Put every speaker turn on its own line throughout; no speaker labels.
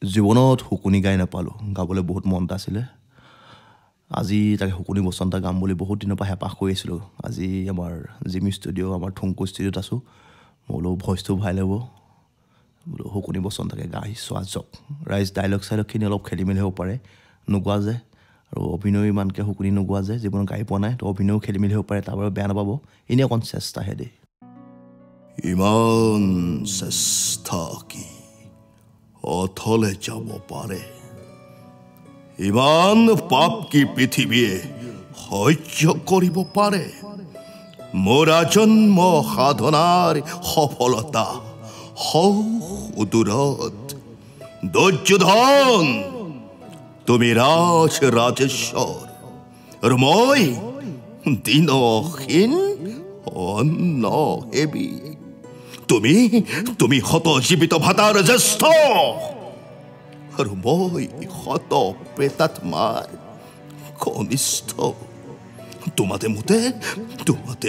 জীৱনত শুকুনি গাই নাপালোঁ গাবলৈ বহুত মন আছিলে আজি তাকে শুকুনি বসন্ত গাম বুলি বহুত দিনৰ পৰা হেঁপাহ কৰি আছিলোঁ আজি আমাৰ জিমি ষ্টুডিঅ' আমাৰ থুংকু ষ্টুডিঅ'ত আছোঁ মই বোলো ভইচটো ভাল হ'ব বোলো শুকুনি বসন্তকে গাই চোৱা যাওক ৰাইজ ডাইলগ চাইলগখিনি অলপ খেলি মেলি হ'ব পাৰে নোগোৱা যে আৰু অভিনয় ইমানকৈ শুকুনি নোগোৱা যে জীৱনত গাই পোৱা নাই তো অভিনয়ো খেলি মেলি হ'ব পাৰে তাৰ বাবে বেয়া নাপাব এনেই অকণ চেষ্টাহে দেই
ইমান চেষ্টা কি অথলে যাব পাৰে ইমান পাপ কি পৃথিৱীয়ে সহ্য কৰিব পাৰে মোৰ জন্ম সাধনাৰ সফলতা সুদূৰত দুৰ্যোধন তুমি ৰাজেশ্বৰ আৰু মই দিনহীন অন্নহেবী তুমি শত জীৱিত ভাতাৰ জ্যেষ্ঠ আৰু মই শত প্ৰেতাত্মাৰ কনিষ্ঠ তোমাতে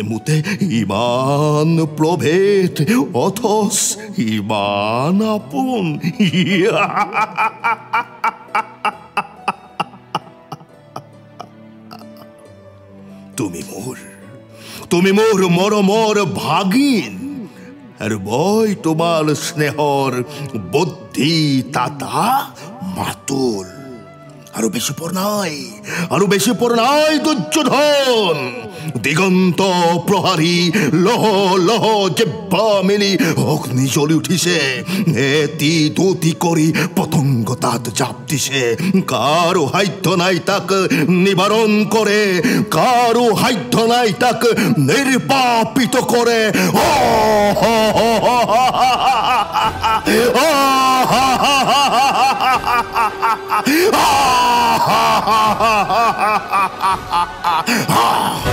মোতে ইমান প্ৰভেদ অথচ ইমান আপোন তুমি মোৰ মৰমৰ ভাগিন আৰু মই তোমাৰ স্নেহৰ বুদ্ধি তাতা মাতুল আৰু বেছি পৰ নাই দুৰ্যোধন দিগন্ত প্ৰহাৰী লহ লহ জিহ্বা মেলি অগ্নি জ্বলি উঠিছে এটি দুটি কৰি পতংগ তাত জাপ দিছে কাৰো সাধ্য নাই তাক নিবাৰণ কৰে কাৰো সাধ্য নাই তাক নিৰ্বাপিত কৰে Ah!